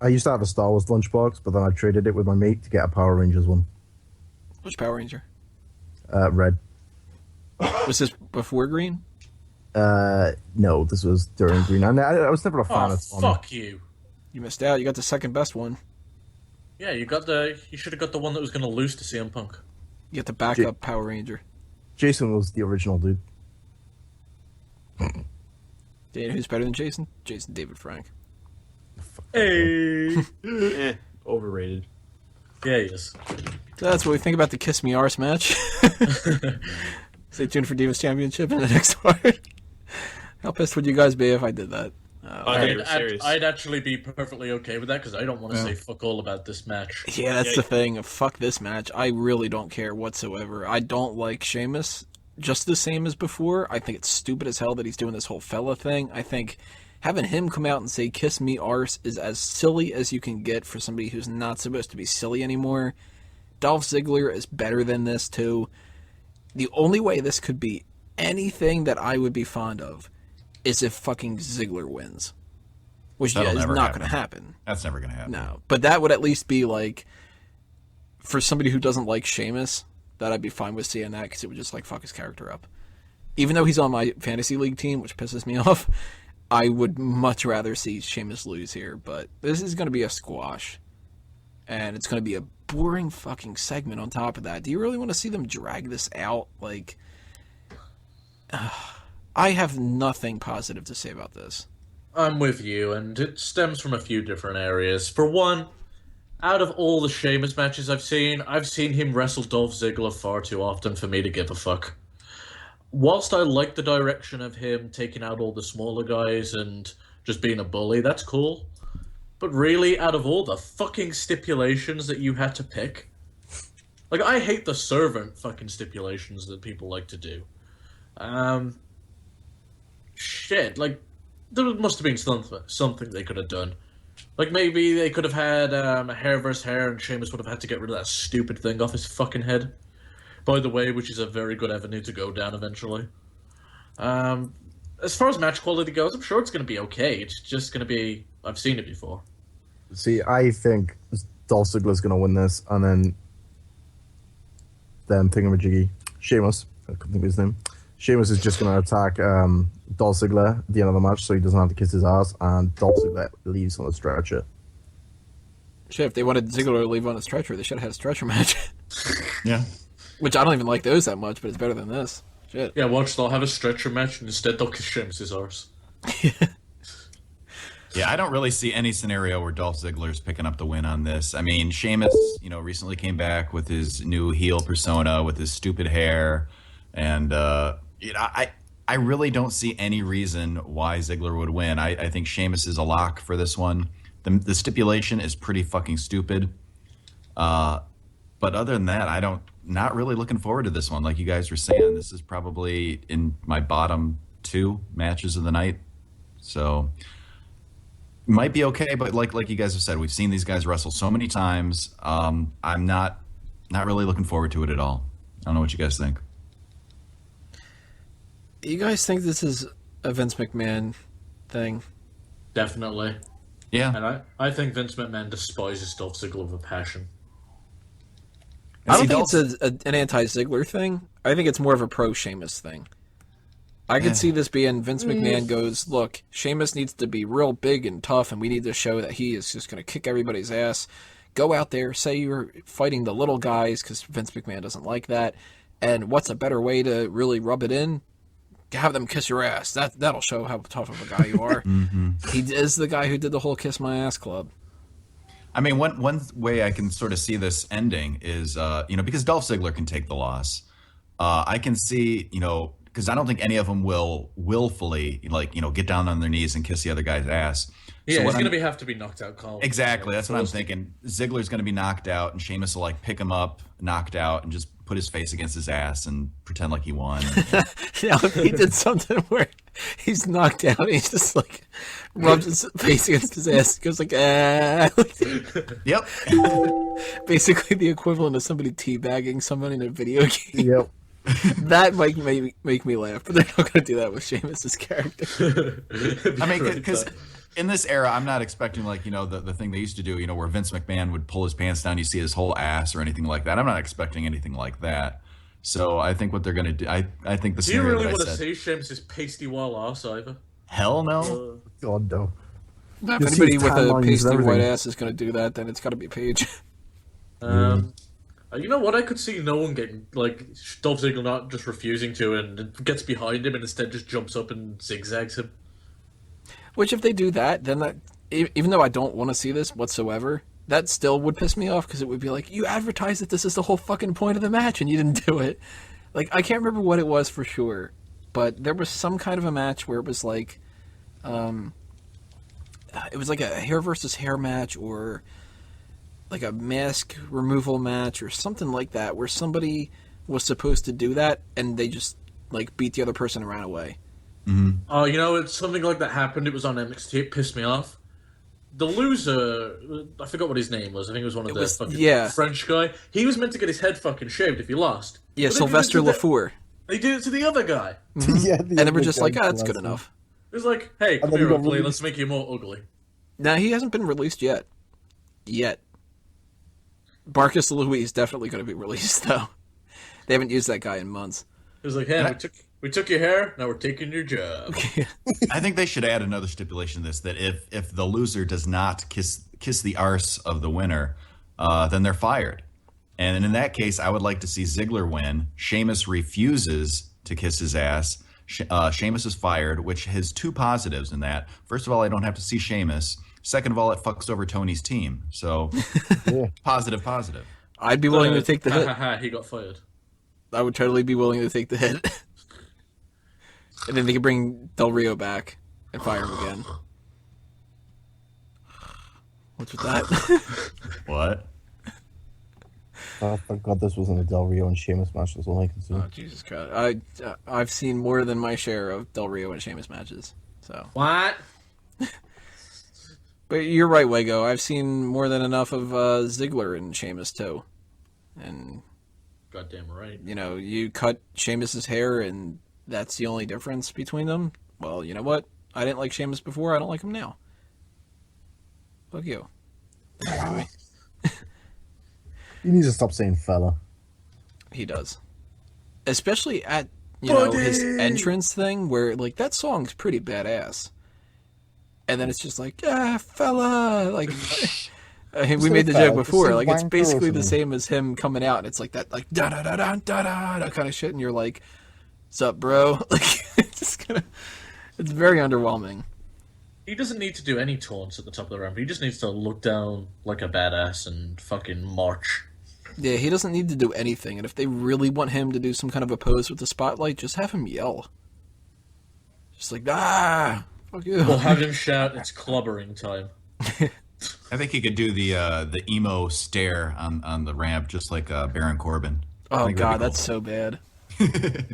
I used to have a Star Wars lunchbox, but then I traded it with my mate to get a Power Rangers one. Which Power Ranger? Red. Was this before green? No, this was during green. And I was never a fan Oh, of Sonic. fuck you. You missed out. You got the second best one. Yeah, you should have got the one that was going to lose to CM Punk. You got the backup Power Ranger. Jason was the original dude. Dan, who's better than Jason? Jason David Frank. Hey. Overrated. Yeah, he is. So that's what we think about the Kiss Me Arse match. Stay tuned for Divas Championship in the next part. How pissed would you guys be if I did that? I'd actually be perfectly okay with that because I don't want to say fuck all about this match. Yeah, that's the thing. Fuck this match. I really don't care whatsoever. I don't like Sheamus just the same as before. I think it's stupid as hell that he's doing this whole fella thing. I think having him come out and say "kiss me arse" is as silly as you can get for somebody who's not supposed to be silly anymore. Dolph Ziggler is better than this too. The only way this could be anything that I would be fond of is if fucking Ziggler wins, which is not going to happen. That's never going to happen. No, but that would at least be like, for somebody who doesn't like Sheamus, that I'd be fine with seeing that because it would just like fuck his character up. Even though he's on my fantasy league team, which pisses me off, I would much rather see Sheamus lose here. But this is going to be a squash, and it's going to be a boring fucking segment on top of that. Do you really want to see them drag this out? Like, I have nothing positive to say about this. I'm with you, and it stems from a few different areas. For one, out of all the Sheamus matches I've seen him wrestle Dolph Ziggler far too often for me to give a fuck. Whilst I like the direction of him taking out all the smaller guys and just being a bully, that's cool. But really, out of all the fucking stipulations that you had to pick, like, I hate the servant fucking stipulations that people like to do. Shit, like, there must have been something they could have done. Like, maybe they could have had a hair versus hair, and Sheamus would have had to get rid of that stupid thing off his fucking head. By the way, which is a very good avenue to go down eventually. As far as match quality goes, I'm sure it's going to be okay. It's just going to be... I've seen it before. See, I think Dolph Ziggler's going to win this, and then thingamajiggy, Sheamus, I couldn't think of his name. Sheamus is just going to attack Dolph Ziggler at the end of the match so he doesn't have to kiss his ass, and Dolph Ziggler leaves on a stretcher. Shit, if they wanted Ziggler to leave on a stretcher, they should have had a stretcher match. Yeah. Which I don't even like those that much, but it's better than this. Shit. Yeah, watch, they'll have a stretcher match, and instead they'll kiss Sheamus' arse. Yeah, I don't really see any scenario where Dolph Ziggler's picking up the win on this. I mean, Sheamus, recently came back with his new heel persona, with his stupid hair, and I really don't see any reason why Ziggler would win. I think Sheamus is a lock for this one. The stipulation is pretty fucking stupid. But other than that, not really looking forward to this one. Like you guys were saying, this is probably in my bottom 2 matches of the night. So might be okay, but like you guys have said, we've seen these guys wrestle so many times. I'm not really looking forward to it at all. I don't know what you guys think. You guys think this is a Vince McMahon thing? Definitely. Yeah. And I think Vince McMahon despises Dolph Ziggler with a passion. I don't think it's an anti-Ziggler thing. I think it's more of a pro-Sheamus thing. I could see this being Vince McMahon goes, look, Sheamus needs to be real big and tough, and we need to show that he is just going to kick everybody's ass. Go out there, say you're fighting the little guys, because Vince McMahon doesn't like that. And what's a better way to really rub it in? Have them kiss your ass. That'll show how tough of a guy you are. Mm-hmm. He is the guy who did the whole Kiss My Ass Club. I mean, one way I can sort of see this ending is, because Dolph Ziggler can take the loss. I can see, because I don't think any of them will willfully, get down on their knees and kiss the other guy's ass. Yeah, so he's going to have to be knocked out cold. Exactly, that's what I'm thinking. Ziggler's going to be knocked out, and Sheamus will, pick him up, knocked out, and just put his face against his ass and pretend like he won. Yeah, he did something where he's knocked out, he just, rubs his face against his ass, goes ah. Yep. Basically the equivalent of somebody teabagging someone in a video game. Yep. That might make me laugh, but they're not going to do that with Sheamus's character. I mean, because in this era, I'm not expecting like, the thing they used to do, where Vince McMahon would pull his pants down, you see his whole ass or anything like that. I'm not expecting anything like that. So I think what they're going to do, I think the Do you scenario really that I want to said, see Sheamus' pasty wall arse either? hell no. God no. If You'll see anybody his with a timelines and pasty white everything. ass is going to do that, then it's got to be Paige. You know what? I could see no one getting, like, Dolph Ziggler not just refusing to and gets behind him and instead just jumps up and zigzags him. Which, if they do that, then that, even though I don't want to see this whatsoever, that still would piss me off, because it would be like, you advertised that this is the whole fucking point of the match and you didn't do it. Like, I can't remember what it was for sure, but there was some kind of a match where it was like, it was like a hair versus hair match, or like a mask removal match or something like that, where somebody was supposed to do that and they just like beat the other person and ran away. Oh, it's something like that happened. It was on NXT. It pissed me off. The loser, I forgot what his name was. I think it was one of the French guy. He was meant to get his head fucking shaved if he lost. Yeah, But Sylvester Lafour. They did it to the other guy. Yeah, And they were just like, that's good enough. It was like, hey, come then here, he got ugly. released. Let's make you more ugly. Now, he hasn't been released yet. Marcus Louis is definitely going to be released, though. They haven't used that guy in months. It was like, hey, we took your hair, now we're taking your job. I think they should add another stipulation to this, that if the loser does not kiss the arse of the winner, then they're fired. And in that case, I would like to see Ziggler win. Sheamus refuses to kiss his ass. Sheamus is fired, which has two positives in that. First of all, I don't have to see Sheamus. Second of all, it fucks over Tony's team. So, positive. I'd be willing to take the hit. He got fired. I would totally be willing to take the hit. And then they could bring Del Rio back and fire him again. What's with that? What? I forgot this wasn't a Del Rio and Sheamus match. That's all I can see. Oh, Jesus Christ. I've seen more than my share of Del Rio and Sheamus matches. So. What? But you're right, Wago. I've seen more than enough of Ziggler and Sheamus, too. And, Goddamn right. you cut Sheamus's hair and that's the only difference between them. Well, you know what? I didn't like Sheamus before. I don't like him now. Fuck you. You need to stop saying fella. He does. Especially at, his entrance thing, where, like, that song's pretty badass. And then it's just like, fella! Like, we made the joke before. Like, it's basically the same as him coming out. And it's like that, like, da-da-da-da-da-da, that kind of shit. And you're like, what's up, bro? Like, it's very underwhelming. He doesn't need to do any taunts at the top of the ramp. He just needs to look down like a badass and fucking march. Yeah, he doesn't need to do anything. And if they really want him to do some kind of a pose with the spotlight, just have him yell. Just like, fuck you. Or have him shout, it's clobbering time. I think he could do the emo stare on the ramp, just like Baron Corbin. Oh, God, that's so bad.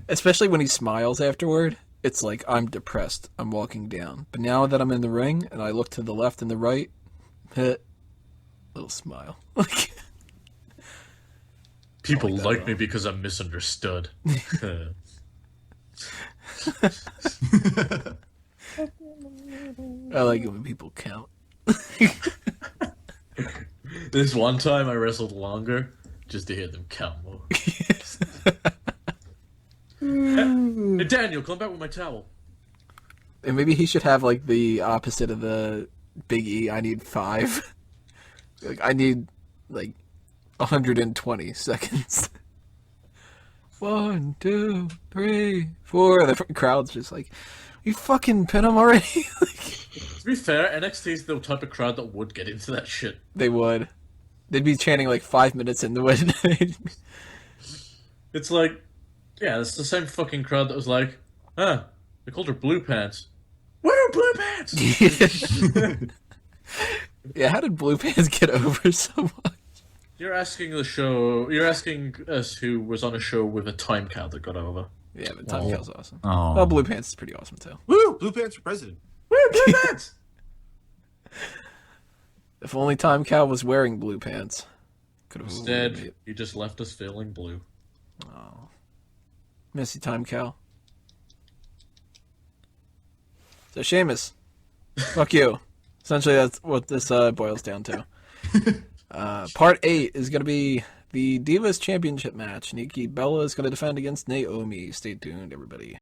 Especially when he smiles afterward. It's like, I'm depressed. I'm walking down. But now that I'm in the ring, and I look to the left and the right, little smile. People like me because I'm misunderstood. I like it when people count. This one time I wrestled longer just to hear them count more. Hey, Daniel, come back with my towel. And maybe he should have, like, the opposite of the Big E. I need 5. Like, I need, like, 120 seconds. 1, 2, 3, 4. The crowd's just like, you fucking pin him already? To be fair, NXT is the type of crowd that would get into that shit. They would. They'd be chanting like 5 minutes into it. It's like, yeah, it's the same fucking crowd that was like, they called her Blue Pants. Where are Blue Pants? Yeah, how did Blue Pants get over so much? You're asking us who was on a show with a time count that got over. Yeah, but Time Cow's awesome. Oh. Well, Blue Pants is pretty awesome too. Woo! Blue Pants for president. Where are Blue Pants? If only Time Cow was wearing blue pants. Instead, you just left us feeling blue. Oh. Missy Time Cow. So, Sheamus. Fuck you. Essentially, that's what this boils down to. Part 8 is going to be the Divas Championship match. Nikki Bella is going to defend against Naomi. Stay tuned, everybody.